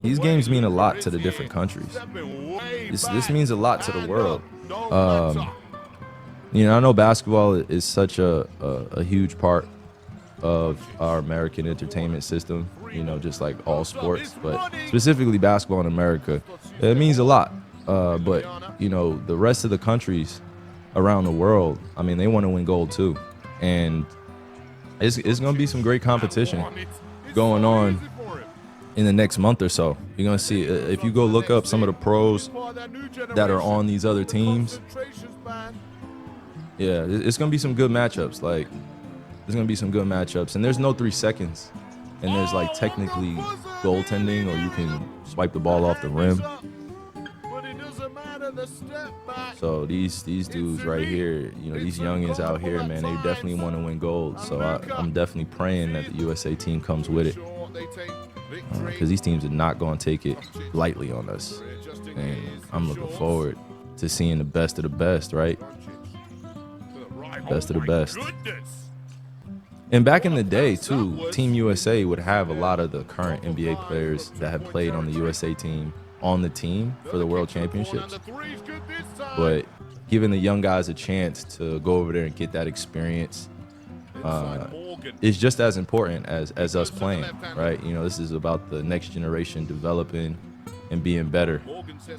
These games mean a lot to the different countries. This means a lot to the world. Um, I know basketball is such a huge part of our American entertainment system, just like all sports, but specifically basketball in America, it means a lot. But, the rest of the countries around the world, I mean, they want to win gold too. And it's going to be some great competition going on in the next month or so. You're going to see, if you go look up some of the pros that are on these other teams, yeah, it's going to be some good matchups. Like, there's going to be some good matchups. And there's no 3 seconds. And there's, like, technically goaltending, or you can swipe the ball off the rim. So these dudes right here, these youngins out here, man, they definitely want to win gold. So I'm definitely praying that the USA team comes with it. Because these teams are not going to take it lightly on us. And I'm looking forward to seeing the best of the best, right? Best of the best. And back in the day, too, Team USA would have a lot of the current NBA players that have played on the USA team on the team for the World Championships. But giving the young guys a chance to go over there and get that experience is just as important as us playing, right? This is about the next generation developing and being better.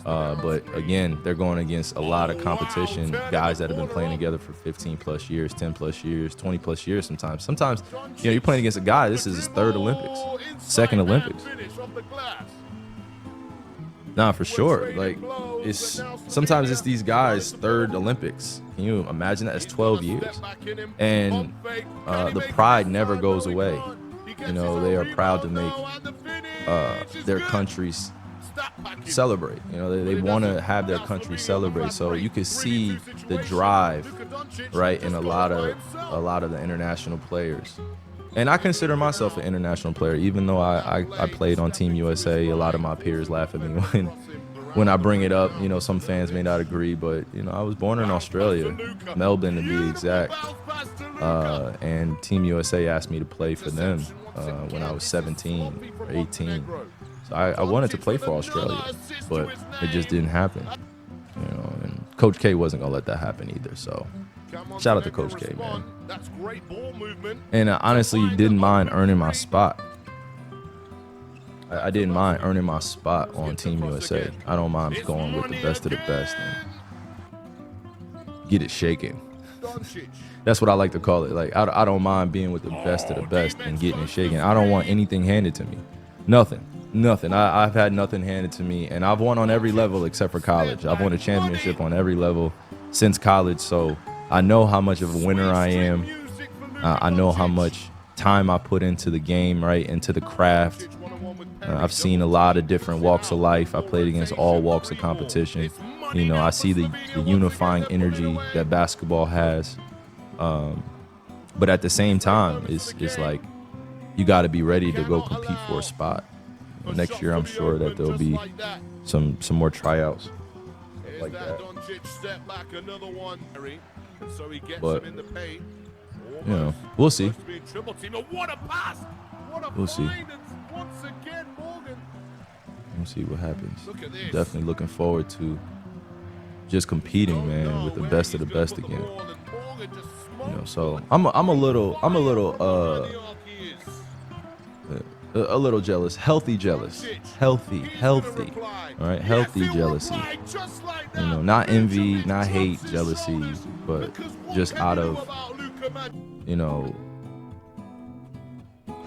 But again, they're going against a lot of competition, guys that have been playing together for 15 plus years, 10 plus years, 20 plus years sometimes. Sometimes, you're playing against a guy, this is his third Olympics, second Olympics. Nah, for sure. Like, sometimes it's these guys' third Olympics. Can you imagine that? It's 12 years. And the pride never goes away. They are proud to make their countries celebrate. They want to have their country celebrate. So you can see the drive, right, in a lot of the international players. And I consider myself an international player, even though I played on Team USA. A lot of my peers laugh at me when I bring it up. Some fans may not agree, but I was born in Australia, Melbourne to be exact. And Team USA asked me to play for them when I was 17 or 18. So I wanted to play for Australia, but it just didn't happen. And Coach K wasn't gonna let that happen either. So shout out to Coach K, man. And I honestly didn't mind earning my spot. I didn't mind earning my spot on Team USA. I don't mind going with the best of the best and get it shaken. That's what I like to call it. Like, I don't mind being with the best of the best and getting it shaken. I don't want anything handed to me. Nothing. I've had nothing handed to me, and I've won on every level except for college. I've won a championship on every level since college, so I know how much of a winner I am. I know how much time I put into the game, right, into the craft. I've seen a lot of different walks of life. I played against all walks of competition. I see the unifying energy that basketball has. But at the same time, it's like you got to be ready to go compete for a spot. Next year, I'm sure that there'll be some more tryouts like that. But we'll see. We'll see. We'll see what happens. Definitely looking forward to just competing, man, with the best of the best again. So I'm a little jealous, healthy jealous, healthy, all right, healthy jealousy. Not envy, not hate, jealousy, but just out of,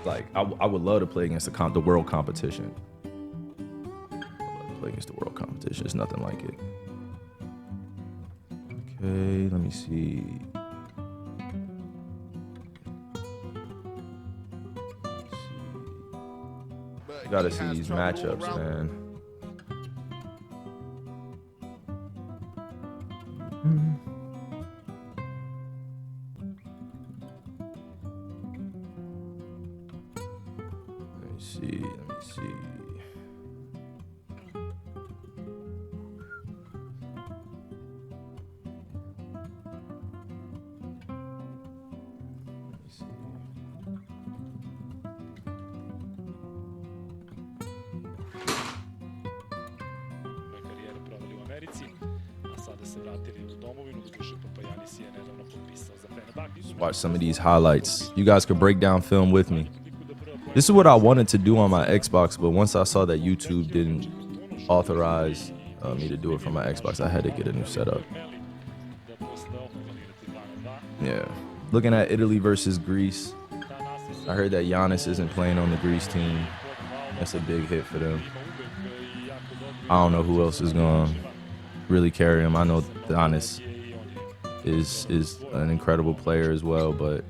like I would love to play against the world competition. I'd love to play against the world competition. It's nothing like it. Okay, let me see. Gotta see these matchups, man. Let me see. Just watch some of these highlights. You guys could break down film with me. This is what I wanted to do on my Xbox, but once I saw that YouTube didn't authorize me to do it from my Xbox, I had to get a new setup. Yeah. Looking at Italy versus Greece. I heard that Giannis isn't playing on the Greece team. That's a big hit for them. I don't know who else is going to really carry him. I know Giannis is an incredible player as well, but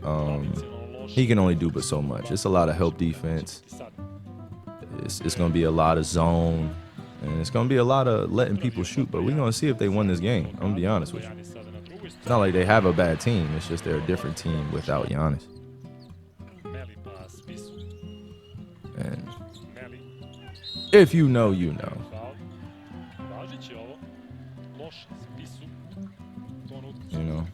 he can only do but so much. It's a lot of help defense. It's going to be a lot of zone, and it's going to be a lot of letting people shoot, but we're going to see if they win this game. I'm going to be honest with you. It's not like they have a bad team. It's just they're a different team without Giannis. And if you know, you know. You know.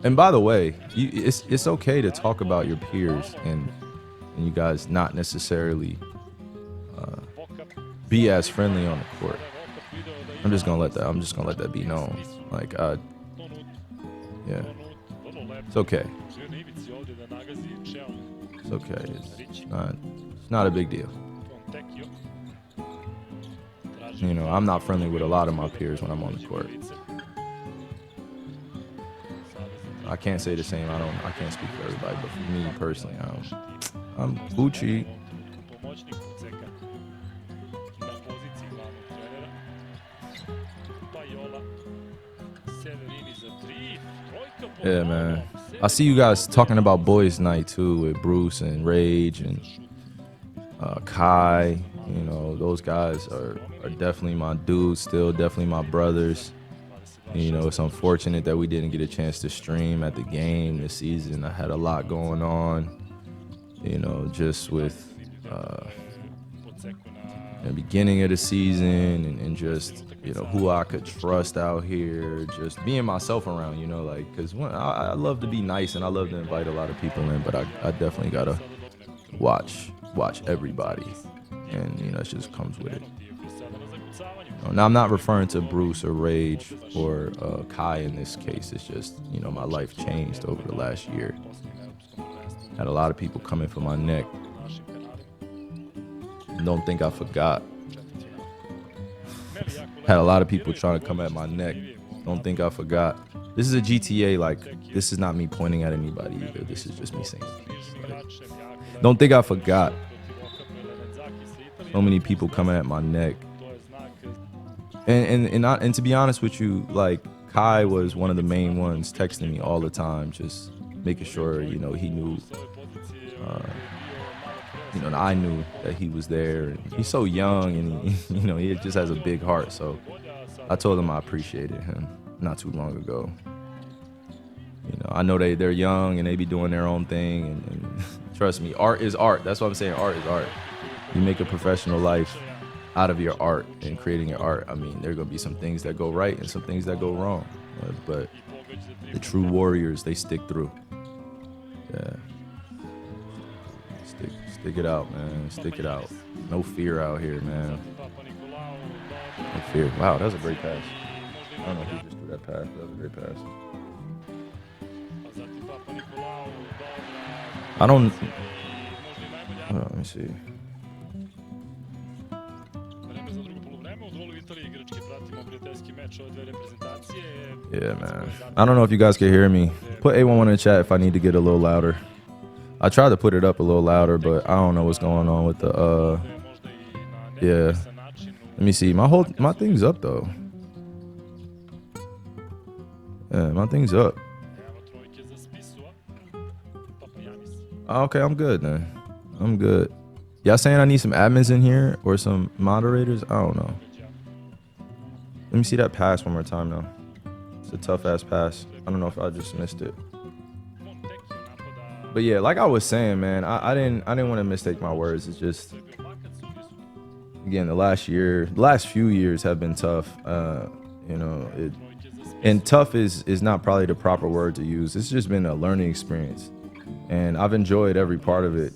And by the way, it's okay to talk about your peers and you guys not necessarily be as friendly on the court. I'm just gonna let that be known. Like, yeah, it's okay. It's okay. It's not a big deal. You know, I'm not friendly with a lot of my peers when I'm on the court. I can't say the same. I can't speak for everybody, but for me personally, I'm Gucci. Yeah, man. I see you guys talking about boys' night too with Bruce and Rage and Kai. You know, those guys are definitely my dudes. Still, definitely my brothers. You know, it's unfortunate that we didn't get a chance to stream at the game this season. I had a lot going on, you know, just with the beginning of the season and just, you know, who I could trust out here, just being myself around, you know, like, because I love to be nice and I love to invite a lot of people in, but I definitely got to watch everybody. And, you know, it just comes with it. Now, I'm not referring to Bruce or Rage or Kai in this case. It's just, you know, my life changed over the last year. Had a lot of people coming for my neck. Don't think I forgot. Had a lot of people trying to come at my neck. Don't think I forgot. This is a GTA, like, this is not me pointing at anybody either. This is just me saying this. Like, don't think I forgot. So many people coming at my neck. And to be honest with you, like, Kai was one of the main ones texting me all the time, just making sure, you know, he knew, you know, and I knew that he was there. And he's so young, and he, you know, he just has a big heart. So I told him I appreciated him not too long ago. You know, I know they're young and they be doing their own thing, and trust me, art is art. That's what I'm saying. Art is art. You make a professional life out of your art and creating your art. I mean, there are gonna be some things that go right and some things that go wrong, but the true warriors, they stick through. Yeah, stick it out, man. Stick it out. No fear out here, man. No fear. Wow, that was a great pass. I don't know who just threw that pass. That was a great pass. I don't. Hold on, let me see. Yeah, man. I don't know if you guys can hear me. Put A11 in the chat if I need to get a little louder. I tried to put it up a little louder, but I don't know what's going on with the yeah. Let me see. My thing's up though. Yeah, my thing's up. Okay, I'm good then. I'm good. Y'all saying I need some admins in here or some moderators? I don't know. Let me see that pass one more time now. It's a tough ass pass. I don't know if I just missed it. But yeah, like I was saying, man, I didn't want to mistake my words. It's just, again, the last few years have been tough. You know, and tough is not probably the proper word to use. It's just been a learning experience, and I've enjoyed every part of it.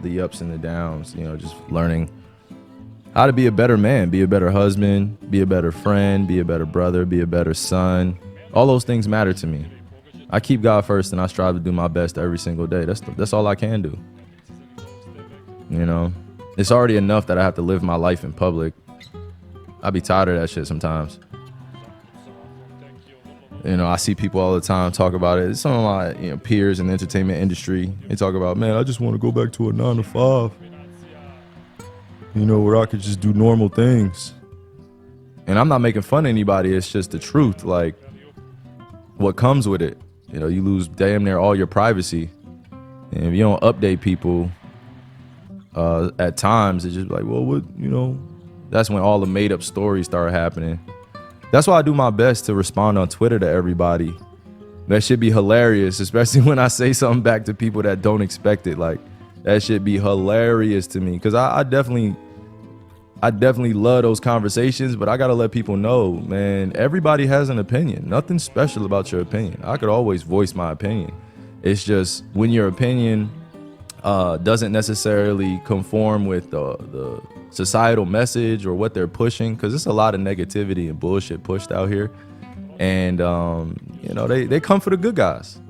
The ups and the downs, you know, just learning how to be a better man, be a better husband, be a better friend, be a better brother, be a better son. All those things matter to me. I keep God first, and I strive to do my best every single day. That's all I can do. You know, it's already enough that I have to live my life in public. I be tired of that shit sometimes. You know, I see people all the time talk about it. Some of my peers in the entertainment industry, they talk about, man, I just want to go back to a 9 to 5. Where I could just do normal things. And I'm not making fun of anybody. It's just the truth. Like, what comes with it. You lose damn near all your privacy. And if you don't update people, at times, it's just like, well, what, that's when all the made up stories start happening. That's why I do my best to respond on Twitter to everybody. That should be hilarious, especially when I say something back to people that don't expect it. Like, that should be hilarious to me, because I definitely love those conversations, but I gotta let people know, man, everybody has an opinion. Nothing special about your opinion. I could always voice my opinion. It's just when your opinion doesn't necessarily conform with the societal message or what they're pushing, because there's a lot of negativity and bullshit pushed out here, and they come for the good guys.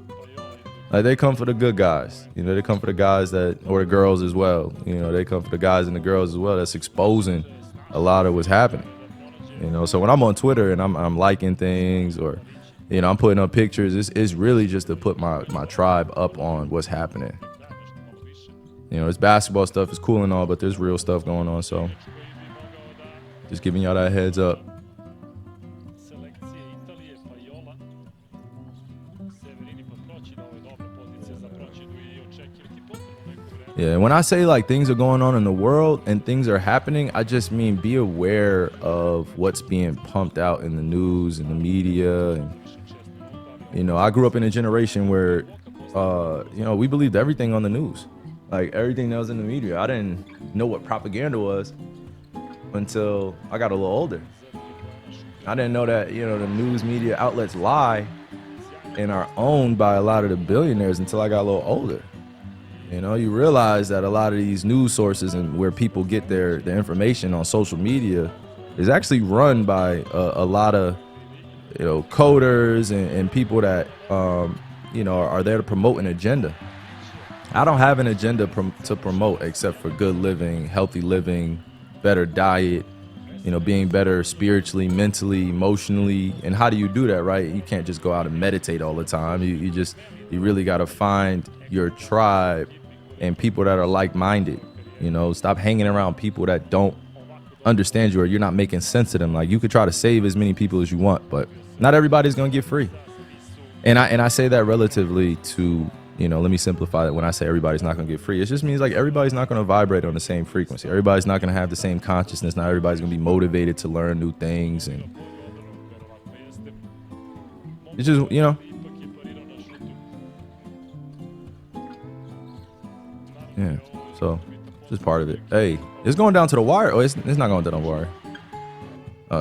Like, they come for the good guys. They come for the guys or the girls as well. They come for the guys and the girls as well. That's exposing a lot of what's happening. So when I'm on Twitter and I'm liking things, or I'm putting up pictures, it's really just to put my tribe up on what's happening. This basketball stuff is cool and all, but there's real stuff going on. So just giving y'all that heads up. Yeah, when I say like things are going on in the world and things are happening, I just mean be aware of what's being pumped out in the news and the media. And I grew up in a generation where we believed everything on the news. Like, everything that was in the media. I didn't know what propaganda was until I got a little older. I didn't know that, the news media outlets lie and are owned by a lot of the billionaires until I got a little older. You realize that a lot of these news sources and where people get their information on social media is actually run by a lot of, coders and people that, are there to promote an agenda. I don't have an agenda to promote except for good living, healthy living, better diet, being better spiritually, mentally, emotionally. And how do you do that, right? You can't just go out and meditate all the time. You really got to find your tribe and people that are like-minded. Stop hanging around people that don't understand you, or you're not making sense to them. Like, you could try to save as many people as you want, but not everybody's going to get free. And I say that relatively to, let me simplify that. When I say everybody's not going to get free, it just means like everybody's not going to vibrate on the same frequency. Everybody's not going to have the same consciousness. Not everybody's going to be motivated to learn new things. And it's just, yeah, so just part of it. Hey, it's going down to the wire. Oh, it's not going down to the wire.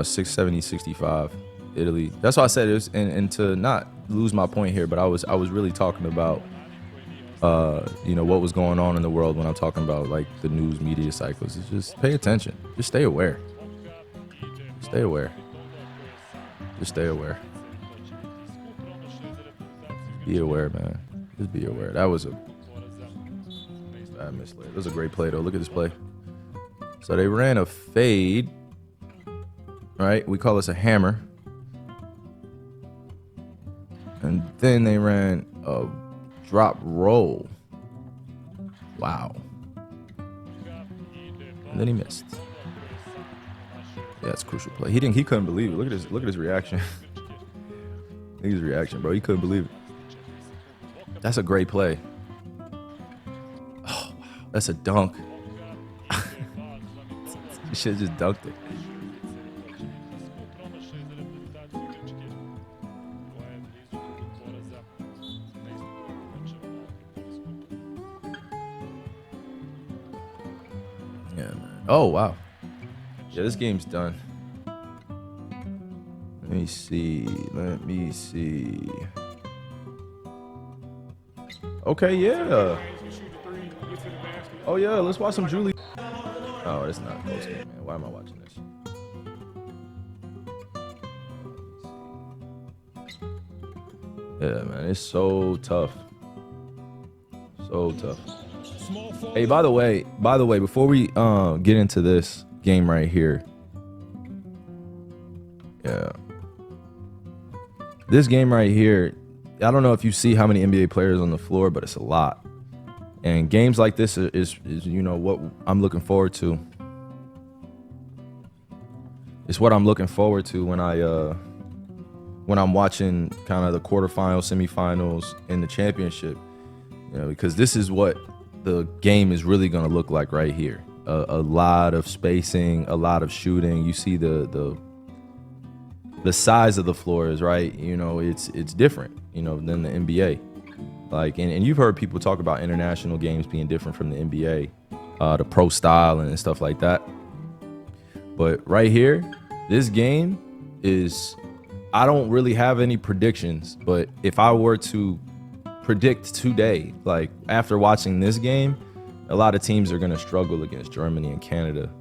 670, 65, Italy. That's why I said it was, and to not lose my point here, but I was really talking about what was going on in the world when I'm talking about like the news media cycles. It's just pay attention. Just stay aware. Stay aware. Just stay aware. Be aware, man. Just be aware. That was a bad misplay. It was a great play though. Look at this play. So they ran a fade. Right? We call this a hammer. And then they ran a drop roll. Wow. And then he missed. Yeah, it's a crucial play. He couldn't believe it. Look at his reaction. Look at his reaction, bro. He couldn't believe it. That's a great play. Oh, wow. That's a dunk. You should have just dunked it. Yeah, man. Oh, wow. Yeah, this game's done. Let me see. Okay, yeah. Oh, yeah, let's watch some Julie. Oh, it's not a close game, man. Why am I watching this? Yeah, man, it's so tough. So tough. Hey, by the way, before we get into this game right here, yeah, this game right here, I don't know if you see how many NBA players on the floor, but it's a lot. And games like this is you know what I'm looking forward to. It's what I'm looking forward to when I'm watching kind of the quarterfinals, semifinals, and the championship. You know, because this is what the game is really going to look like right here. A lot of spacing, a lot of shooting. You see the size of the floors, right? You know, it's different, you know, than the NBA. Like, and you've heard people talk about international games being different from the NBA, the pro style and stuff like that. But right here, this game is, I don't really have any predictions, but if I were to predict today, like after watching this game, a lot of teams are going to struggle against Germany and Canada,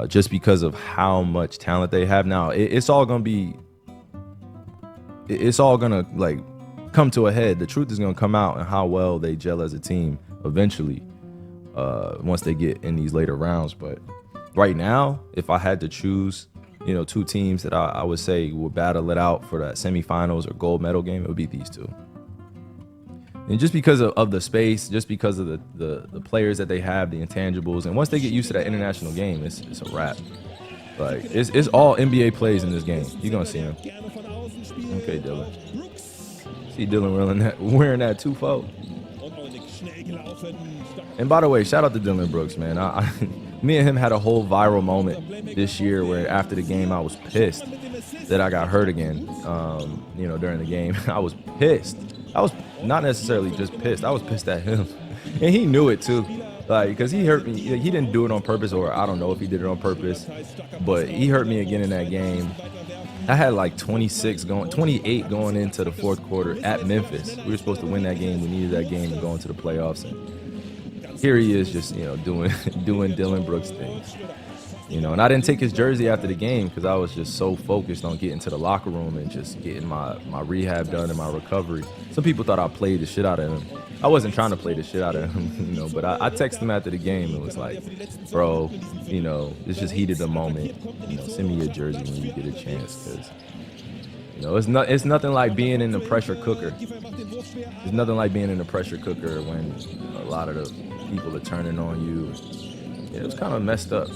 just because of how much talent they have. Now it's all going to like come to a head. The truth is going to come out and how well they gel as a team eventually, once they get in these later rounds. But right now, if I had to choose, you know, two teams that I would say will battle it out for that semifinals or gold medal game, it would be these two. And just because of the space, just because of the players that they have, the intangibles, and once they get used to that international game, it's a wrap. Like, it's all NBA plays in this game. You're gonna see them. Okay, Dylan. See Dylan wearing that 2-4. And by the way, shout out to Dylan Brooks, man. Me and him had a whole viral moment this year where after the game I was pissed that I got hurt again. You know, during the game, I was pissed. I was not necessarily just pissed. I was pissed at him, and he knew it too. Like, because he hurt me. He didn't do it on purpose, or I don't know if he did it on purpose, but he hurt me again in that game. I had like 28 going into the fourth quarter at Memphis. We were supposed to win that game. We needed that game to go into the playoffs. And here he is, just, you know, doing Dylan Brooks things. You know, and I didn't take his jersey after the game because I was just so focused on getting to the locker room and just getting my rehab done and my recovery. Some people thought I played the shit out of him. I wasn't trying to play the shit out of him, you know, but I texted him after the game and was like, bro, you know, it's just heated the moment. You know, send me your jersey when you get a chance, because, you know, it's nothing like being in the pressure cooker. There's nothing like being in the pressure cooker when a lot of the people are turning on you. Yeah, it was kind of messed up.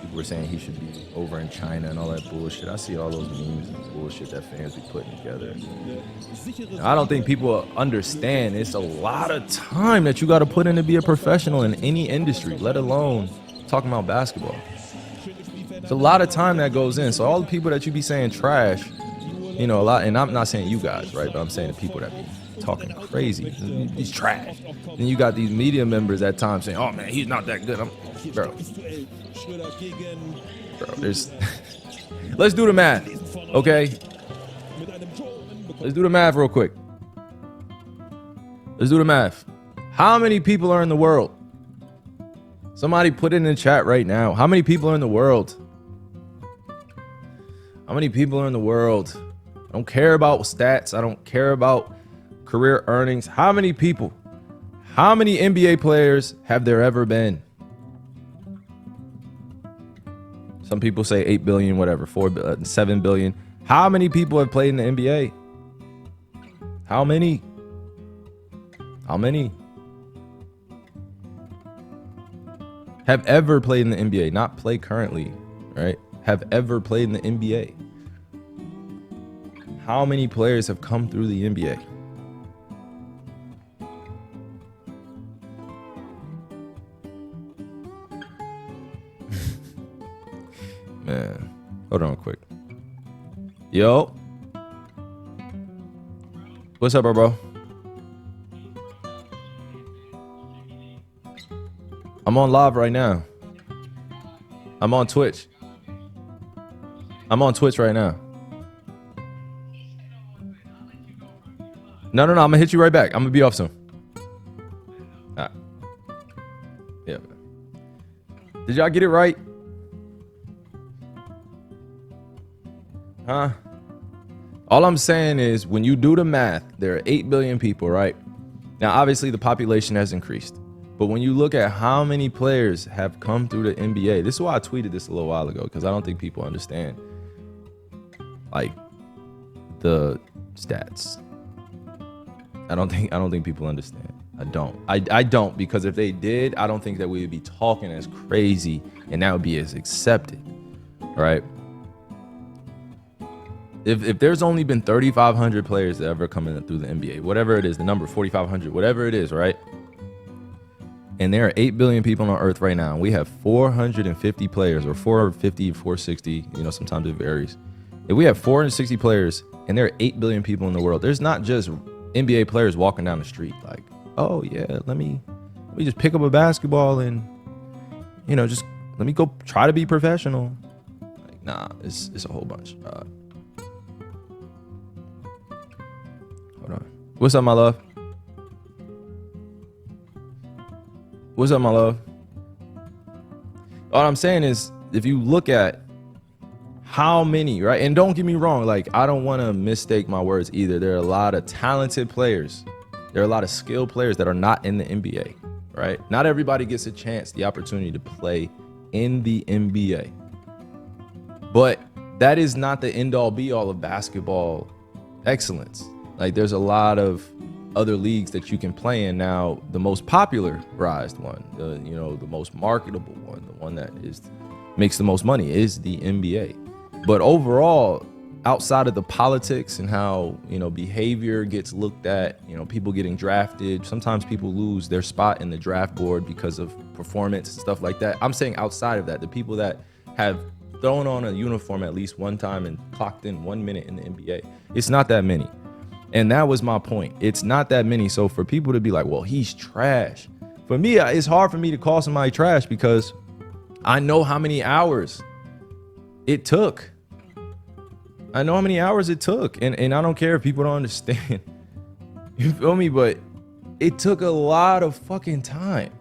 People were saying he should be over in China and all that bullshit. I see all those memes and bullshit that fans be putting together. I don't think people understand it's a lot of time that you got to put in to be a professional in any industry, let alone talking about basketball. It's a lot of time that goes in. So all the people that you be saying trash, you know, a lot, and I'm not saying you guys, right, but I'm saying the people that be talking crazy, he's trash. Then you got these media members at times saying, oh man, he's not that good. Bro, there's let's do the math, okay? Let's do the math real quick. Let's do the math. How many people are in the world? Somebody put it in the chat right now. How many people are in the world? How many people are in the world? I don't care about stats. I don't care about career earnings. How many people? How many NBA players have there ever been? Some people say 8 billion, whatever, 7 billion. How many people have played in the NBA? How many? How many have ever played in the NBA? Not play currently, right? Have ever played in the NBA? How many players have come through the NBA? Man, hold on quick. Yo. What's up, bro? I'm on live right now. I'm on Twitch. I'm on Twitch right now. No. I'm gonna hit you right back. I'm gonna be off soon. All right. Yeah. Did y'all get it right? Huh? All I'm saying is when you do the math, there are 8 billion people, right? Now, obviously, the population has increased. But when you look at how many players have come through the NBA, this is why I tweeted this a little while ago, because I don't think people understand, like, the stats. I don't think people understand. I don't, because if they did, I don't think that we would be talking as crazy and that would be as accepted, right? If there's only been 3,500 players that ever come in through the NBA, whatever it is, the number 4,500, whatever it is, right? And there are 8 billion people on Earth right now. We have 450 players, or 450, 460, sometimes it varies. If we have 460 players and there are 8 billion people in the world, there's not just NBA players walking down the street like, oh yeah, let me just pick up a basketball and, just let me go try to be professional. Like, nah, it's a whole bunch. Hold on. What's up, my love? What's up, my love? All I'm saying is, if you look at how many, right? And don't get me wrong, like, I don't want to mistake my words either. There are a lot of talented players. There are a lot of skilled players that are not in the NBA, right? Not everybody gets a chance, the opportunity to play in the NBA. But that is not the end-all be-all of basketball excellence. Like, there's a lot of other leagues that you can play in now. The most popularized one, the most marketable one, the one that makes the most money is the NBA. But overall, outside of the politics and how, behavior gets looked at, people getting drafted, sometimes people lose their spot in the draft board because of performance and stuff like that. I'm saying outside of that, the people that have thrown on a uniform at least one time and clocked in 1 minute in the NBA, it's not that many. And that was my point. It's not that many. So for people to be like, well, he's trash. For me, it's hard for me to call somebody trash because I know how many hours it took. I know how many hours it took. And I don't care if people don't understand. You feel me? But it took a lot of fucking time.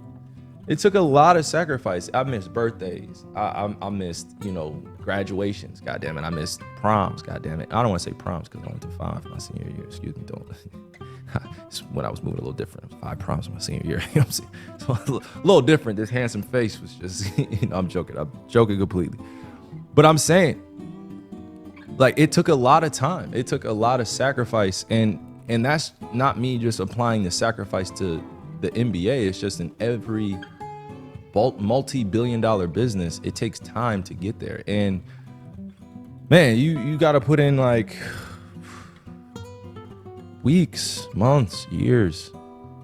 It took a lot of sacrifice. I missed birthdays. I missed, graduations. God damn it. I missed proms. God damn it. I don't want to say proms because I went to 5 my senior year. Excuse me. Don't. When I was moving a little different. 5 proms my senior year. You know what I'm saying? So a little different. This handsome face was just, I'm joking. I'm joking completely. But I'm saying, like, it took a lot of time. It took a lot of sacrifice. And that's not me just applying the sacrifice to the NBA. It's just in every multi-billion-dollar business, it takes time to get there. And man, you got to put in like weeks, months, years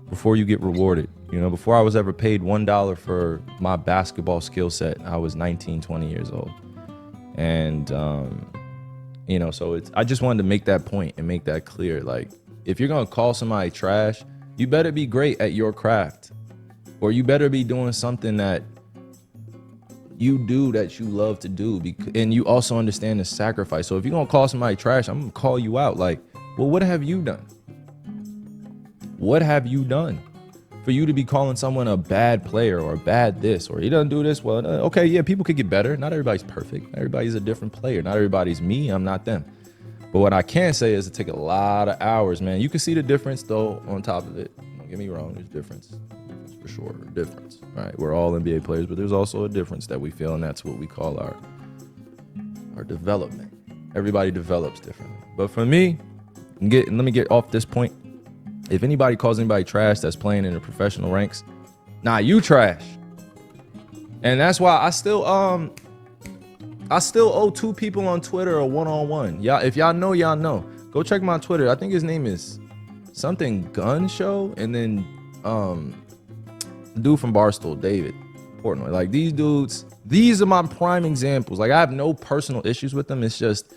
before you get rewarded. Before I was ever paid $1 for my basketball skill set, I was 19, 20 years old. And so I just wanted to make that point and make that clear. Like, if you're gonna call somebody trash, you better be great at your craft, or you better be doing something that you do that you love to do, and you also understand the sacrifice. So if you're gonna call somebody trash, I'm gonna call you out. Like, well, what have you done? What have you done for you to be calling someone a bad player or a bad this, or he doesn't do this well? Okay, yeah, people could get better. Not everybody's perfect. Everybody's a different player. Not everybody's me. I'm not them. But what I can say is it take a lot of hours, man. You can see the difference, though, on top of it. Don't get me wrong. There's difference for sure. Difference. All right, we're all NBA players, but there's also a difference that we feel, and that's what we call our development. Everybody develops differently. But for me, let me get off this point. If anybody calls anybody trash that's playing in the professional ranks, nah, you trash. And that's why I still owe 2 people on Twitter a one-on-one. Y'all, if y'all know, y'all know. Go check my Twitter. I think his name is something Gun Show, and then the dude from Barstool, David Portnoy. Like, these dudes, these are my prime examples. Like, I have no personal issues with them. It's just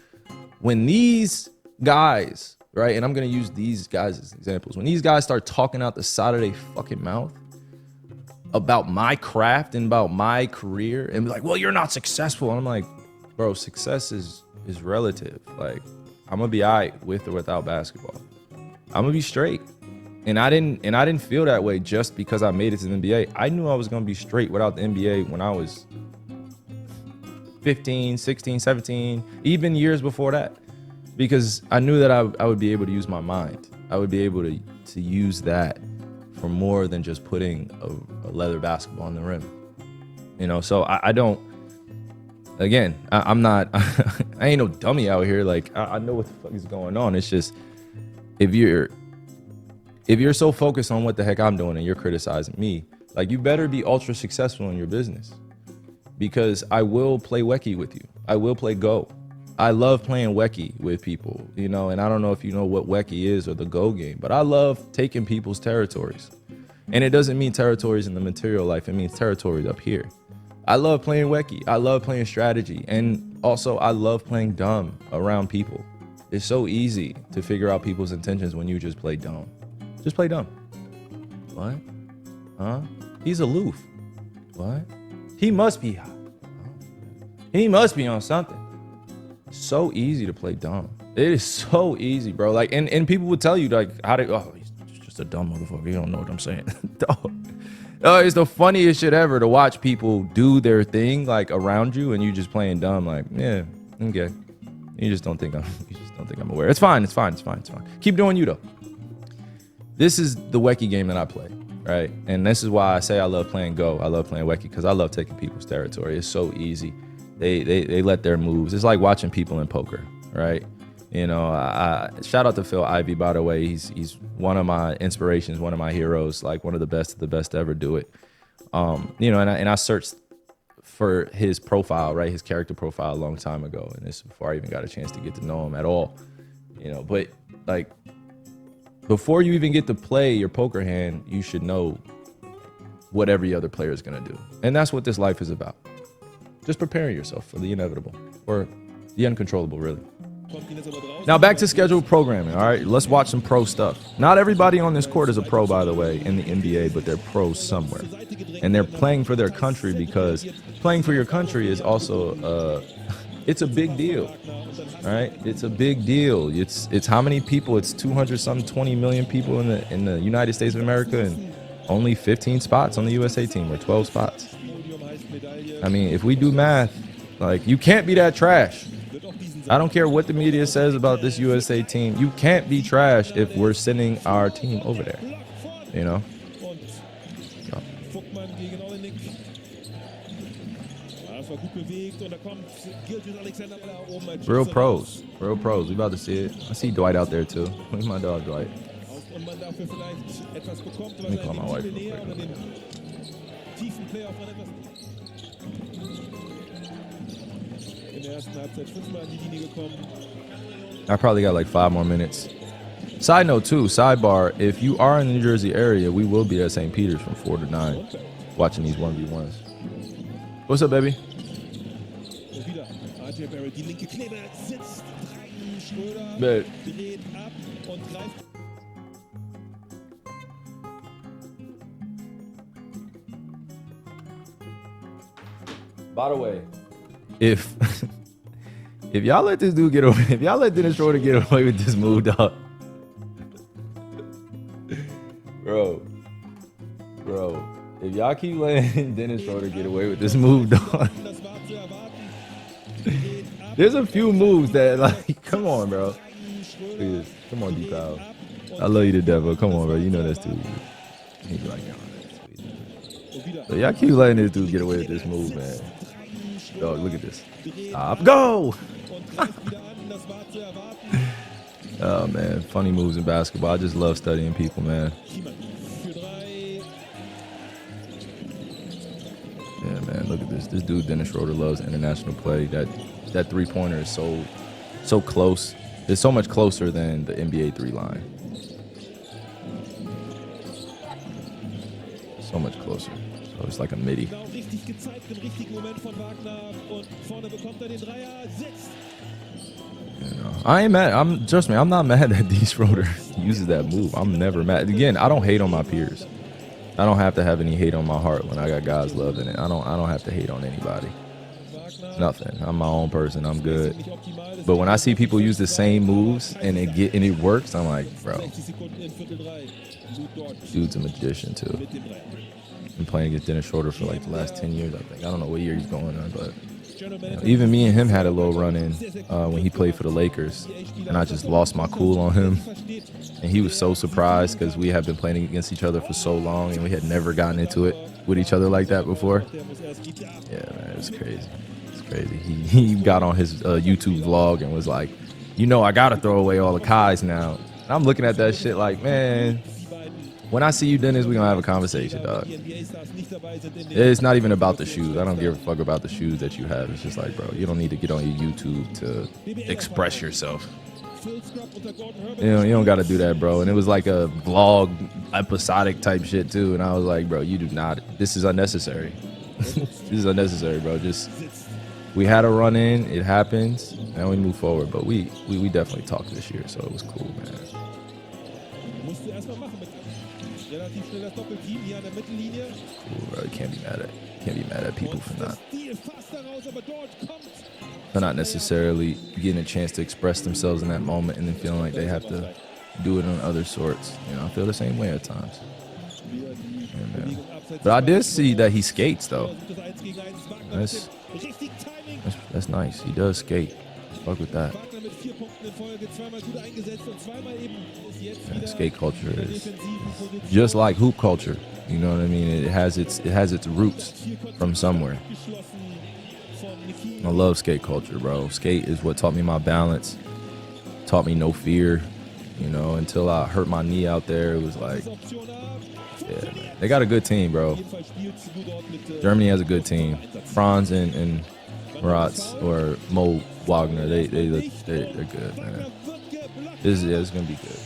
when these guys, right, and I'm gonna use these guys as examples, when these guys start talking out the side of their fucking mouth about my craft and about my career and be like, well, you're not successful. And I'm like, bro, success is relative. Like, I'm gonna be all right with or without basketball. I'm gonna be straight. And I didn't feel that way just because I made it to the NBA. I knew I was going to be straight without the NBA when I was 15, 16, 17, even years before that, because I knew that I would be able to use my mind. I would be able to use that for more than just putting a leather basketball on the rim. You know, so I don't, again, I'm not, I ain't no dummy out here. Like, I know what the fuck is going on. It's just, if you're so focused on what the heck I'm doing and you're criticizing me, like, you better be ultra successful in your business, because I will play Wecky with you. I will play Go. I love playing Wecky with people, you know, and I don't know if you know what Wecky is or the Go game, but I love taking people's territories. And it doesn't mean territories in the material life. It means territories up here. I love playing Wecky. I love playing strategy. And also I love playing dumb around people. It's so easy to figure out people's intentions when you just play dumb. Just play dumb. What? Huh? He's aloof. What? He must be hot. He must be on something. So easy to play dumb. It is so easy, bro. Like, and people would tell you, like, he's just a dumb motherfucker. You don't know what I'm saying. It's the funniest shit ever to watch people do their thing, like, around you, and you just playing dumb. Like, yeah, okay. You just don't think I'm aware. It's fine. Keep doing you though. This is the Wecky game that I play, right? And this is why I say I love playing Go. I love playing Wecky because I love taking people's territory. It's so easy. They let their moves. It's like watching people in poker, right? You know, I shout out to Phil Ivey, by the way. He's one of my inspirations, one of my heroes, like one of the best to ever do it. You know, and I searched for his profile, right? His character profile a long time ago. And this is before I even got a chance to get to know him at all, you know, but like before you even get to play your poker hand, you should know what every other player is going to do. And that's what this life is about. Just preparing yourself for the inevitable or the uncontrollable, really. Now back to scheduled programming. All right, let's watch some pro stuff. Not everybody on this court is a pro, by the way, in the NBA, but they're pros somewhere. And they're playing for their country, because playing for your country is also, it's a big deal. All right, it's a big deal. It's how many people? It's 20 million people in the United States of America, and only 15 spots on the USA team, or 12 spots. I mean, if we do math, like, you can't be that trash. I don't care what the media says about this USA team. You can't be trash if we're sending our team over there, you know? So. Real pros. We about to see it. I see Dwight out there too. Look at my dog, Dwight. Let me call my wife real quick. I probably got like 5 more minutes. Side note too, sidebar, if you are in the New Jersey area, we will be at St. Peter's from 4 to 9 watching these 1v1s. What's up, baby? Bet. By the way, if y'all let this dude get away, if y'all let Dennis Schroeder get away with this move, dog, bro, if y'all keep letting Dennis Schroeder get away with this move, dog, there's a few moves that, like, come on, bro. Look at this. Come on, D-Power. I love you to death, but come on, bro. You know that's too easy. He's like, so y'all keep letting this dude get away with this move, man. Dog, look at this. Stop. Go! Oh, man. Funny moves in basketball. I just love studying people, man. Yeah, man. Look at this. This dude, Dennis Schroeder, loves international play. That three-pointer is so close. It's so much closer than the NBA 3 line. So much closer. So it's like a midi. You know, I ain't mad. Trust me, I'm not mad that D. Schroeder uses that move. I'm never mad. Again, I don't hate on my peers. I don't have to have any hate on my heart when I got God's love in it. I don't have to hate on anybody. Nothing. I'm my own person. I'm good. But when I see people use the same moves and it works, I'm like, bro, dude's a magician too. Been playing against Dennis Schroeder for like the last 10 years, I think. I don't know what year he's going on, but even me and him had a little run-in when he played for the Lakers, and I just lost my cool on him. And he was so surprised because we have been playing against each other for so long, and we had never gotten into it with each other like that before. Yeah, man, it was crazy. It's crazy. He got on his YouTube vlog and was like, I got to throw away all the Kais now. And I'm looking at that shit like, man, when I see you, Dennis, we're going to have a conversation, dog. It's not even about the shoes. I don't give a fuck about the shoes that you have. It's just like, bro, you don't need to get on your YouTube to express yourself. You don't got to do that, bro. And it was like a vlog, episodic type shit, too. And I was like, bro, you do not. This is unnecessary. This is unnecessary, bro. We had a run-in. It happens. Now we move forward. But we definitely talked this year, so it was cool, man. Cool, bro. You can't be mad at people for not necessarily getting a chance to express themselves in that moment and then feeling like they have to do it on other sorts. I feel the same way at times. Yeah, but I did see that he skates though. That's nice. He does skate. Fuck with that. Yeah, skate culture is just like hoop culture. You know what I mean? It has its roots from somewhere. I love skate culture, bro. Skate is what taught me my balance, taught me no fear. Until I hurt my knee out there, it was like, yeah, man. They got a good team, bro. Germany has a good team. Franz and Moritz or Mo Wagner, they're good, man. It's gonna be good.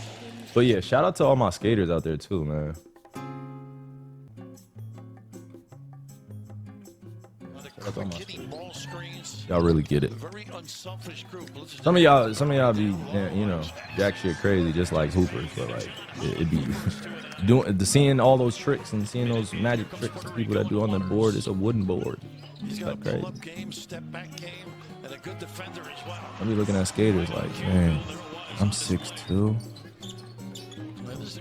But yeah, shout out to all my skaters out there too, man. Y'all really get it. Some of y'all be, jack shit crazy, just like hoopers, but like it be seeing all those tricks and seeing those magic tricks that people that do on the board. It's a wooden board. It's like crazy. I be looking at skaters like, man, I'm 6'2".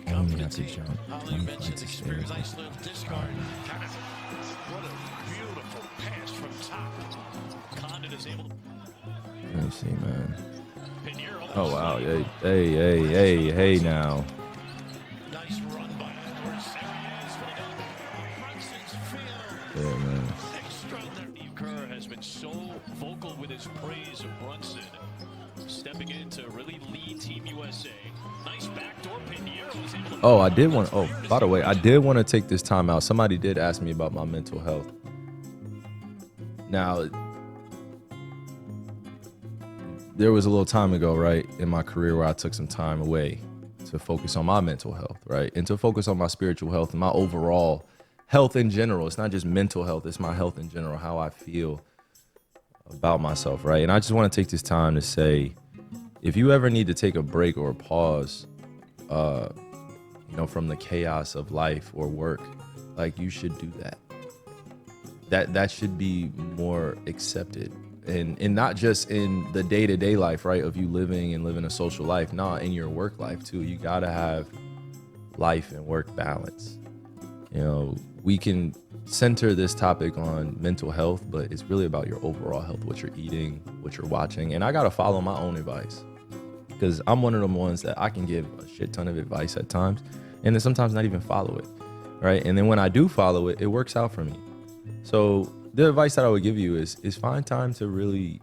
I don't even have to jump 20 flights of stairs. Let me see, man. Oh, wow. Hey, now. Yeah, man. Kerr has been so vocal with his praise of Brunson, stepping in to really lead Team USA. Nice backdoor Pinheiro was able to. Oh, by the way, I did want to take this time out. Somebody did ask me about my mental health. Now, there was a little time ago, right, in my career where I took some time away to focus on my mental health, right, and to focus on my spiritual health and my overall health in general. It's not just mental health, it's my health in general, how I feel about myself, right? And I just want to take this time to say, if you ever need to take a break or a pause, from the chaos of life or work, like, you should do that. That should be more accepted. And not just in the day-to-day life, right, of you living a social life. No, in your work life too. You gotta have life and work balance. We can center this topic on mental health, but it's really about your overall health, what you're eating, what you're watching. And I gotta follow my own advice, because I'm one of them ones that I can give a shit ton of advice at times, and then sometimes not even follow it, right? And then when I do follow it, it works out for me. So the advice that I would give you is find time to really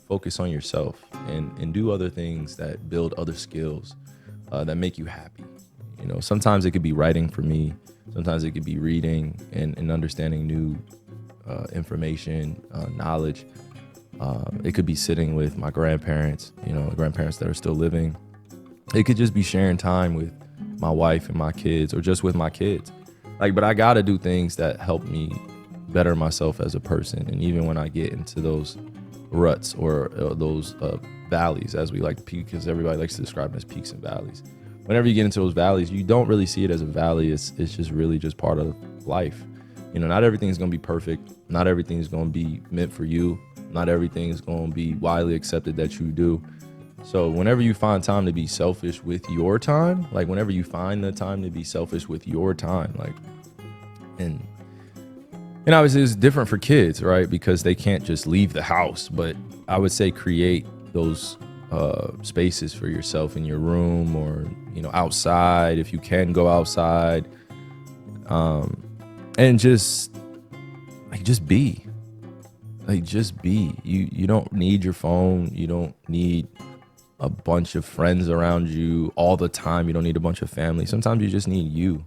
focus on yourself and do other things that build other skills that make you happy. Sometimes it could be writing for me. Sometimes it could be reading and understanding new information, knowledge. It could be sitting with my grandparents, grandparents that are still living. It could just be sharing time with my wife and my kids, or just with my kids. But I gotta do things that help me better myself as a person. And even when I get into those ruts or those valleys, as we like to peak, because everybody likes to describe them as peaks and valleys. Whenever you get into those valleys, you don't really see it as a valley. It's just really just part of life. Not everything's going to be perfect. Not everything's going to be meant for you. Not everything is going to be widely accepted that you do. So whenever you find time to be selfish with your time, like whenever you find the time to be selfish with your time, like, and obviously it's different for kids, right? Because they can't just leave the house. But I would say create those spaces for yourself in your room or, outside if you can go outside. And just be. Just be. You don't need your phone. You don't need a bunch of friends around you all the time. You don't need a bunch of family. Sometimes you just need you.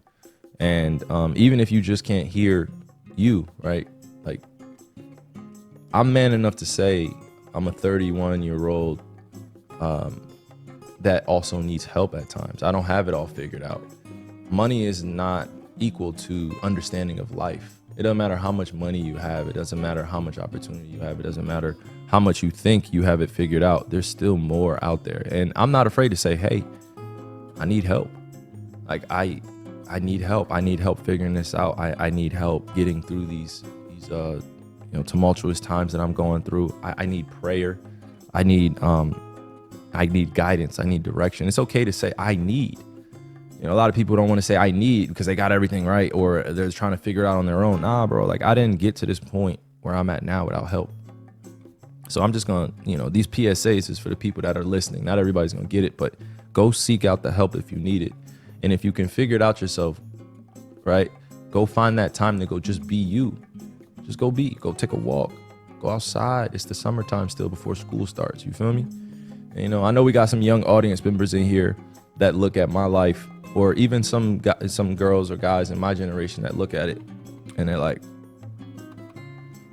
And even if you just can't hear you, right? Like, I'm man enough to say I'm a 31-year-old that also needs help at times. I don't have it all figured out. Money is not equal to understanding of life. It doesn't matter how much money you have. It doesn't matter how much opportunity you have. It doesn't matter how much you think you have it figured out. There's still more out there. And I'm not afraid to say, hey, I need help. Like, I need help. I need help figuring this out. I need help getting through these tumultuous times that I'm going through. I need prayer. I need guidance. I need direction. It's okay to say I need. A lot of people don't want to say I need because they got everything right or they're trying to figure it out on their own. Nah, bro. Like, I didn't get to this point where I'm at now without help. So I'm just going to, these PSAs is for the people that are listening. Not everybody's going to get it, but go seek out the help if you need it. And if you can figure it out yourself, right? Go find that time to go just be you. Just go take a walk, go outside. It's the summertime still before school starts. You feel me? And, I know we got some young audience members in here that look at my life, or even some girls or guys in my generation that look at it and they're like,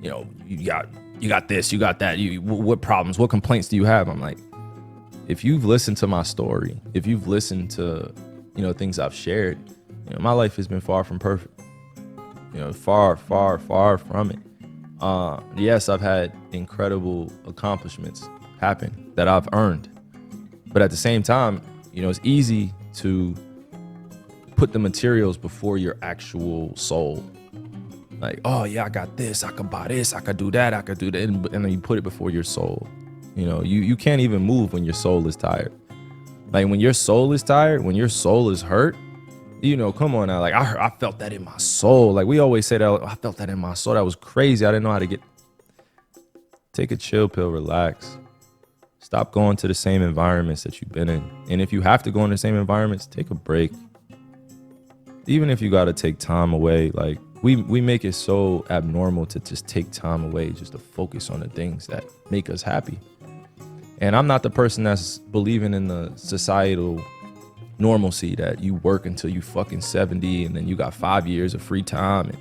you got this, you got that. What problems, what complaints do you have? I'm like, if you've listened to my story, if you've listened to, things I've shared, my life has been far from perfect, far, far, far from it. Yes, I've had incredible accomplishments happen that I've earned, but at the same time, it's easy to put the materials before your actual soul. Like, oh yeah, I got this, I can buy this, I could do that, and then you put it before your soul. You can't even move when your soul is tired. Like, when your soul is tired, when your soul is hurt, come on now. Like, I felt that in my soul. Like, we always say that, I felt that in my soul. That was crazy. I didn't know how to take a chill pill, relax. Stop going to the same environments that you've been in. And if you have to go in the same environments, take a break. Even if you got to take time away, like, we make it so abnormal to just take time away just to focus on the things that make us happy. And I'm not the person that's believing in the societal normalcy that you work until you fucking 70 and then you got 5 years of free time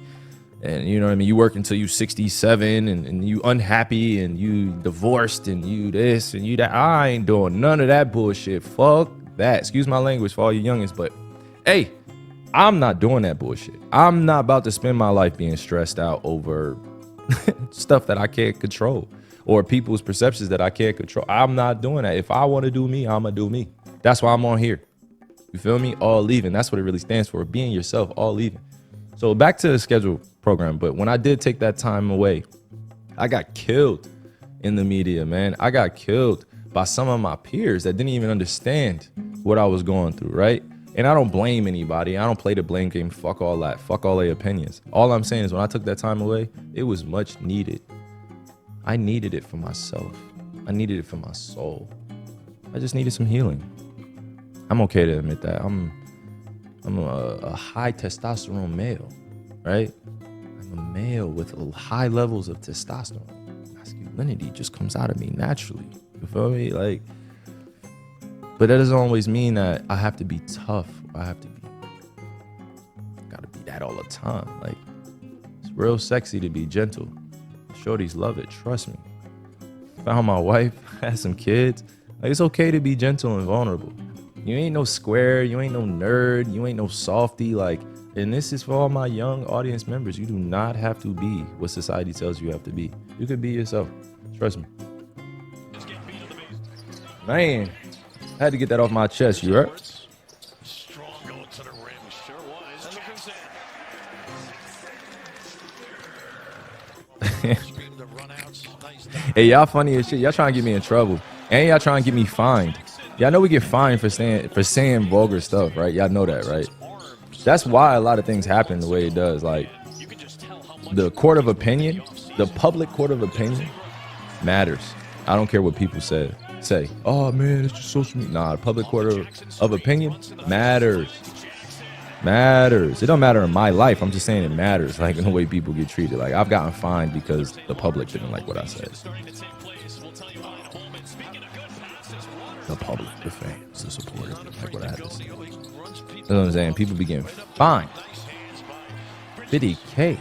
and you know what I mean, you work until you 67 and you unhappy and you divorced and you this and you that. I ain't doing none of that bullshit. Fuck that. Excuse my language for all you youngins, but hey, I'm not doing that bullshit. I'm not about to spend my life being stressed out over stuff that I can't control or people's perceptions that I can't control. I'm not doing that. If I want to do me, I'm gonna do me. That's why I'm on here. You feel me? All leaving. That's what it really stands for. Being yourself, all leaving. So back to the schedule program. But when I did take that time away, I got killed in the media, man. I got killed by some of my peers that didn't even understand what I was going through, right? And I don't blame anybody. I don't play the blame game. Fuck all that. Fuck all their opinions. All I'm saying is when I took that time away, it was much needed. I needed it for myself. I needed it for my soul. I just needed some healing. I'm okay to admit that. I'm a high testosterone male, right? I'm a male with high levels of testosterone. Masculinity just comes out of me naturally. You feel me? Like, but that doesn't always mean that I have to be tough. Gotta be that all the time. Like, it's real sexy to be gentle. Shorties love it. Trust me. Found my wife, had some kids. Like, it's okay to be gentle and vulnerable. You ain't no square. You ain't no nerd. You ain't no softy. Like, and this is for all my young audience members. You do not have to be what society tells you have to be. You can be yourself. Trust me. Man, I had to get that off my chest. You heard? Strong going to the rim. Sure was. Hey, y'all funny as shit. Y'all trying to get me in trouble. And y'all trying to get me fined. Y'all know we get fined for saying vulgar stuff, right? Y'all know that, right? That's why a lot of things happen the way it does. Like, the court of opinion, the public court of opinion matters. I don't care what people say. Oh, man, it's just social media. Nah, the public court of opinion matters. It don't matter in my life. I'm just saying it matters, like, in the way people get treated. Like, I've gotten fined because the public didn't like what I said. The public, the fans, the supporters didn't like what I had to say. That's what I'm saying. People be getting fined. 50K.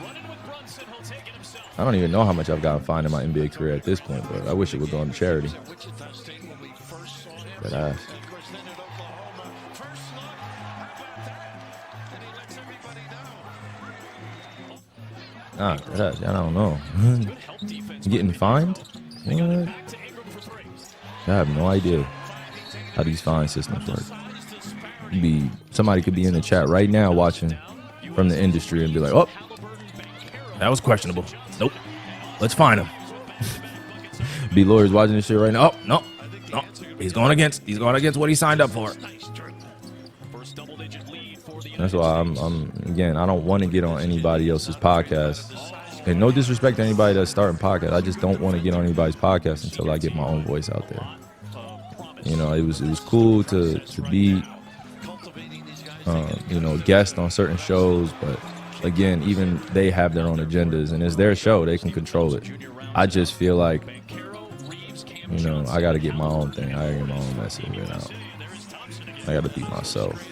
I don't even know how much I've gotten fined in my NBA career at this point, but I wish it would go on to charity. But I don't know. Getting fined? What? I have no idea how these fine systems work. Somebody could be in the chat right now watching from the industry and be like, "Oh, that was questionable. Nope, let's fine him." Be lawyers watching this shit right now. Oh, no, he's going against what he signed up for. That's why again, I don't want to get on anybody else's podcast. And no disrespect to anybody that's starting podcasts. I just don't want to get on anybody's podcast until I get my own voice out there. You know, it was cool to be, guest on certain shows, but again, even they have their own agendas, and it's their show. They can control it. I just feel like, I got to get my own thing. I got to get my own message out. I got to be myself.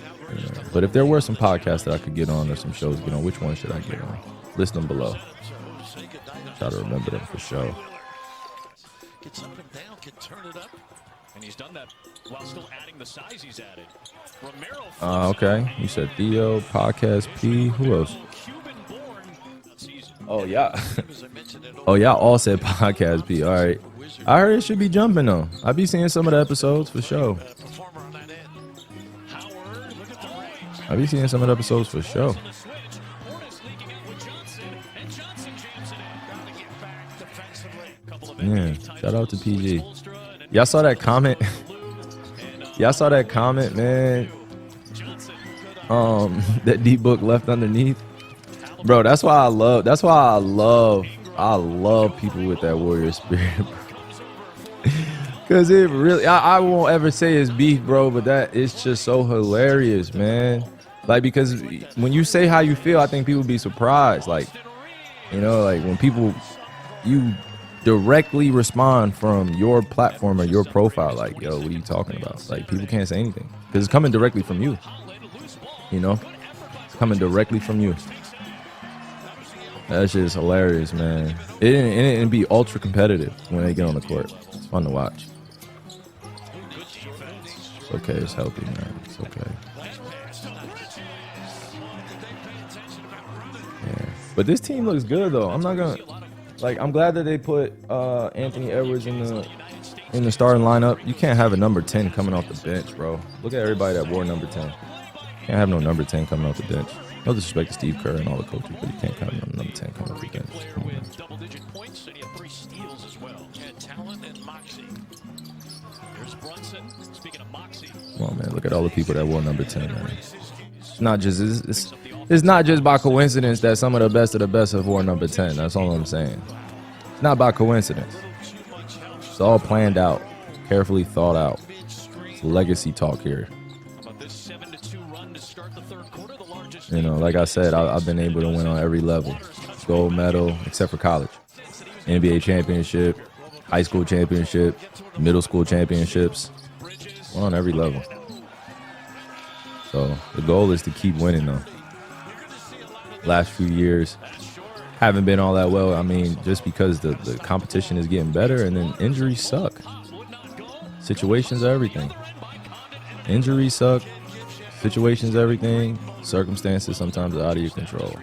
But if there were some podcasts that I could get on or some shows to get on, which one should I get on? List them below. Try to remember them for sure. Gets up and down, can turn it up. And he's done that while still adding the size he's added. Okay. You said Theo, Podcast P. Who else? Oh, yeah. Oh, yeah. All said Podcast P. All right. I heard it should be jumping, though. I be seeing some of the episodes for sure. I be seeing some of the episodes for sure. Yeah, shout out to PG. Y'all saw that comment? Y'all saw that comment, man? That D-Book left underneath. Bro, that's why I love people with that warrior spirit. Cause it really, I won't ever say it's beef, bro, but that it's just so hilarious, man. Like, because when you say how you feel, I think people be surprised. Like, like when you directly respond from your platform or your profile, like, yo, what are you talking about? Like, people can't say anything because it's coming directly from you. It's coming directly from you. That's just hilarious, man. It'd be ultra competitive when they get on the court. It's fun to watch. It's okay. It's healthy, man. It's okay. Yeah. But this team looks good, though. I'm glad that they put Anthony Edwards in the starting lineup. You can't have a number 10 coming off the bench, bro. Look at everybody that wore number 10. Can't have no number 10 coming off the bench. No disrespect to Steve Kerr and all the coaches, but you can't have no number 10 coming off the bench. Come on, man. Double-digit points, and he had 3 steals as well. Had talent and moxie. Here's Brunson. Speaking of moxie. Come on, man. Look at all the people that wore number 10, man. It's not just by coincidence that some of the best have worn number 10. That's all I'm saying. It's not by coincidence. It's all planned out, carefully thought out. It's legacy talk here. Like I said, I've been able to win on every level. Gold medal, except for college. NBA championship, high school championship, middle school championships. We're on every level. So the goal is to keep winning, though. Last few years haven't been all that well. I mean, just because the competition is getting better, and then injuries suck. Situations are everything. Injuries suck. Situations, everything. Circumstances sometimes are out of your control.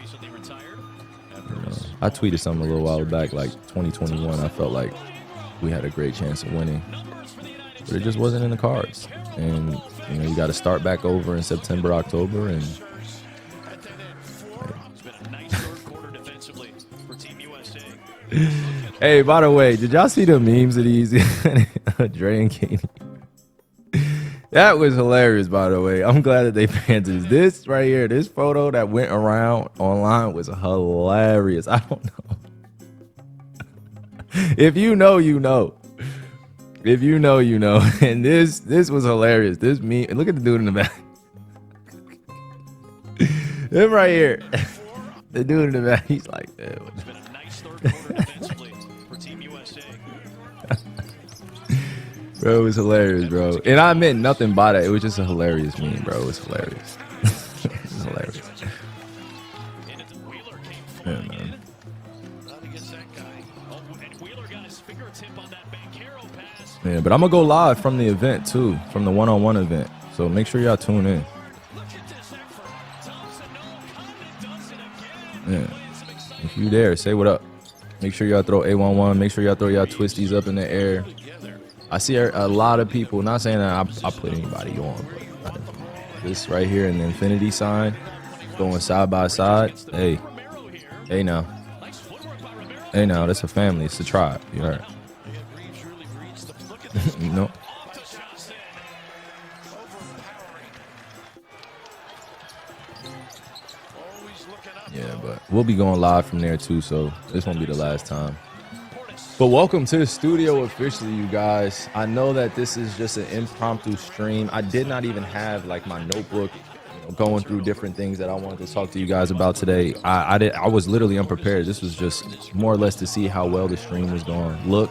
I tweeted something a little while back, like 2021. I felt like we had a great chance of winning, but it just wasn't in the cards. And you got to start back over in September, October, and Hey, by the way, did y'all see the memes of these? Dre and Katie. That was hilarious, by the way. I'm glad that they banned this. This right here, this photo that went around online was hilarious. I don't know. If you know, you know. If you know, you know. And this was hilarious. This meme. Look at the dude in the back. Him right here. The dude in the back. He's like, damn. It's been a nice third quarter defensively for Team USA. Bro, it was hilarious, bro. And I meant nothing by that. It was just a hilarious meme, bro. It was hilarious. It was hilarious. And Wheeler came flying in. Not against that guy. Oh, and Wheeler got his fingertip on that Banchero pass. Yeah, but I'm gonna go live from the event too, from the one-on-one event. So make sure y'all tune in. Look at this effort. Thompson, no, Condon does it again. Yeah. If you there, say what up. Make sure y'all throw A11. Make sure y'all throw y'all twisties up in the air. I see a lot of people, not saying that I put anybody on, but this right here in the infinity sign, going side by side. Hey, hey now. Hey now, that's a family. It's a tribe. You heard. You know? Yeah, but we'll be going live from there too, so this won't be the last time. But welcome to the studio officially, you guys. I know that this is just an impromptu stream. I did not even have like my notebook, going through different things that I wanted to talk to you guys about today. I was literally unprepared. This was just more or less to see how well the stream was going to look,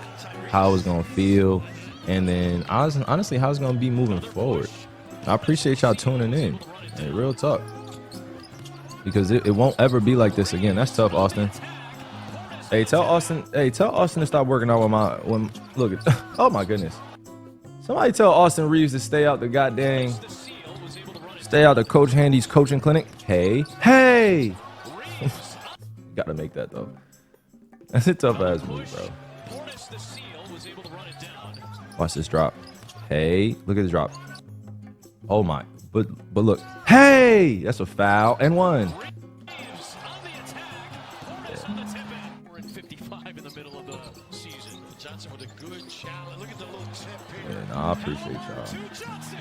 how it was going to feel, and then honestly how it's going to be moving forward. I appreciate y'all tuning in. Hey, real talk. Because it won't ever be like this again. That's tough, Austin. Hey, tell Austin to stop working out look at oh my goodness. Somebody tell Austin Reeves to stay out the Coach Handy's coaching clinic. Hey. Gotta make that though. That's a tough ass move, bro. Watch this drop. Hey, look at the drop. Oh my, but look. Hey, that's a foul and one. I appreciate y'all.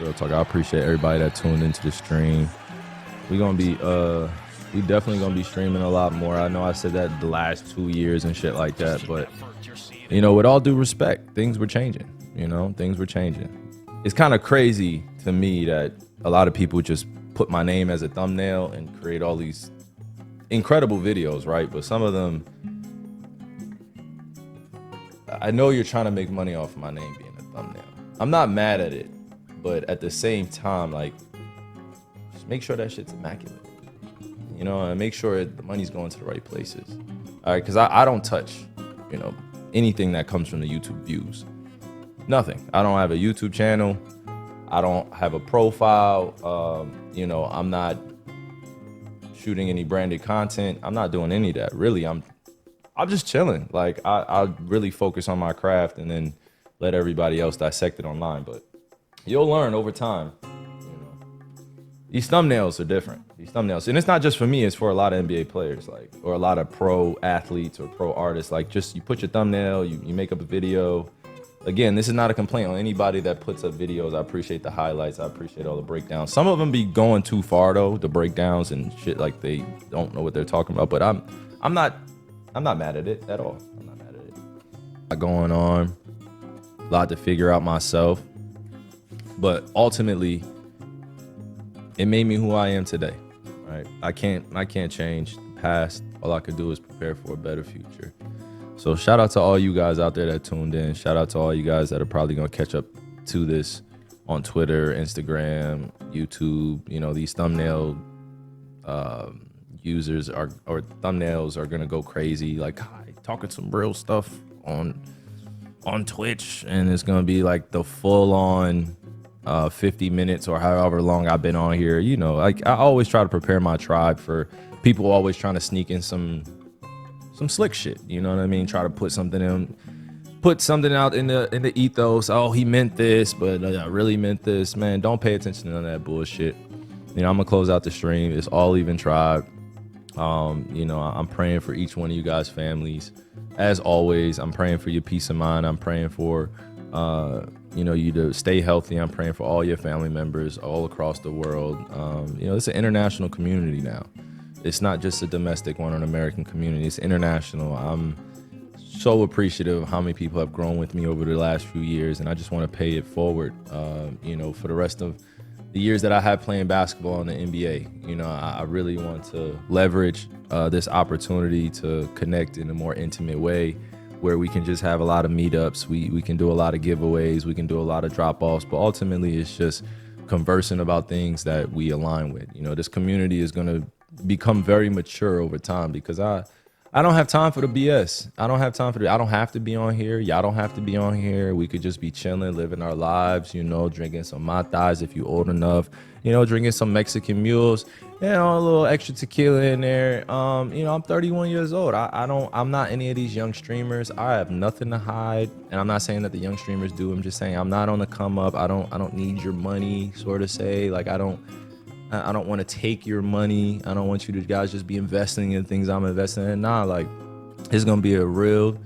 Real talk. I appreciate everybody that tuned into the stream. We definitely gonna be streaming a lot more. I know I said that the last 2 years and shit like that, but with all due respect, things were changing. Things were changing. It's kind of crazy to me that a lot of people just put my name as a thumbnail and create all these incredible videos, right? But some of them, I know you're trying to make money off of my name being a thumbnail. I'm not mad at it, but at the same time, like, just make sure that shit's immaculate, and make sure the money's going to the right places. All right, because I don't touch, anything that comes from the YouTube views. Nothing. I don't have a YouTube channel. I don't have a profile. I'm not shooting any branded content. I'm not doing any of that. Really, I'm just chilling. Like, I really focus on my craft and then let everybody else dissect it online. But you'll learn over time. These thumbnails are different. And it's not just for me, it's for a lot of NBA players, or a lot of pro athletes or pro artists. Like, just you put your thumbnail, you make up a video. Again, this is not a complaint on anybody that puts up videos. I appreciate the highlights. I appreciate all the breakdowns. Some of them be going too far though, the breakdowns and shit, like they don't know what they're talking about. But I'm not mad at it at all. I'm not mad at it. A lot going on, a lot to figure out myself. But ultimately, it made me who I am today. Right? I can't change the past. All I could do is prepare for a better future. So shout out to all you guys out there that tuned in. Shout out to all you guys that are probably going to catch up to this on Twitter, Instagram, YouTube. These thumbnail users or thumbnails are going to go crazy. Like, talking some real stuff on Twitch. And it's going to be like the full on 50 minutes or however long I've been on here. Like, I always try to prepare my tribe for people always trying to sneak in some slick shit, you know what I mean? Try to put something out in the ethos. Oh, he meant this, but I really meant this. Man, don't pay attention to none of that bullshit. I'm gonna close out the stream. It's all even tribe. You know, I'm praying for each one of you guys' families. As always, I'm praying for your peace of mind. I'm praying for, you know, you to stay healthy. I'm praying for all your family members all across the world. You know, it's an international community now. It's not just a domestic one or an American community. It's international. I'm so appreciative of how many people have grown with me over the last few years, and I just want to pay it forward, you know, for the rest of the years that I had playing basketball in the NBA. You know, I really want to leverage this opportunity to connect in a more intimate way, where we can just have a lot of meetups. We can do a lot of giveaways. We can do a lot of drop-offs, but ultimately it's just conversing about things that we align with. You know, this community is going to become very mature over time, because I don't have time for the BS. I don't have time for I don't have to be on here. Y'all don't have to be on here. We could just be chilling, living our lives, you know, drinking some matas if you're old enough, you know, drinking some Mexican mules, you know, a little extra tequila in there. You know, I'm 31 years old. I'm not any of these young streamers. I have nothing to hide. And I'm not saying that the young streamers do. I'm just saying I'm not on the come up. I don't need your money, sort of say. Like, I don't want to take your money. I don't want you to guys just be investing in things I'm investing in. Nah, like, it's going to be a real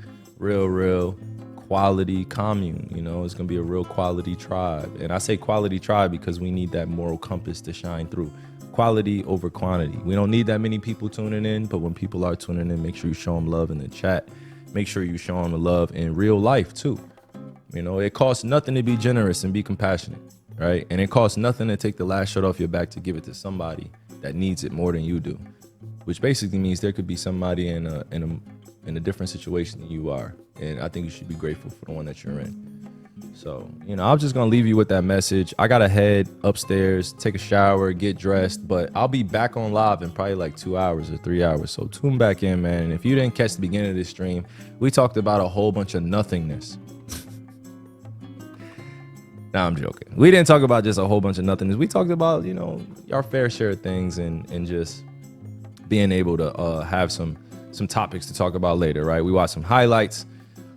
quality commune. You know, it's going to be a real quality tribe. And I say quality tribe because we need that moral compass to shine through. Quality over quantity. We don't need that many people tuning in, but when people are tuning in, make sure you show them love in the chat. Make sure you show them the love in real life too. You know, it costs nothing to be generous and be compassionate. Right? And it costs nothing to take the last shirt off your back to give it to somebody that needs it more than you do, which basically means there could be somebody in a different situation than you are. And I think you should be grateful for the one that you're in. So, you know, I'm just going to leave you with that message. I got to head upstairs, take a shower, get dressed, but I'll be back on live in probably like 2 hours or 3 hours. So tune back in, man. And if you didn't catch the beginning of this stream, we talked about a whole bunch of nothingness. Nah, I'm joking. We didn't talk about just a whole bunch of nothingness. We talked about, you know, our fair share of things and just being able to have some topics to talk about later, right? We watched some highlights.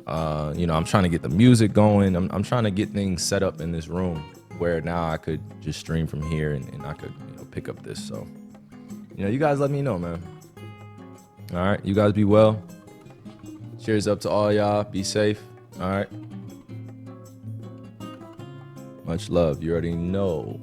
You know, I'm trying to get the music going. I'm trying to get things set up in this room where now I could just stream from here and I could, you know, pick up this. So, you know, you guys let me know, man. All right. You guys be well. Cheers up to all y'all. Be safe. All right. Much love. You already know.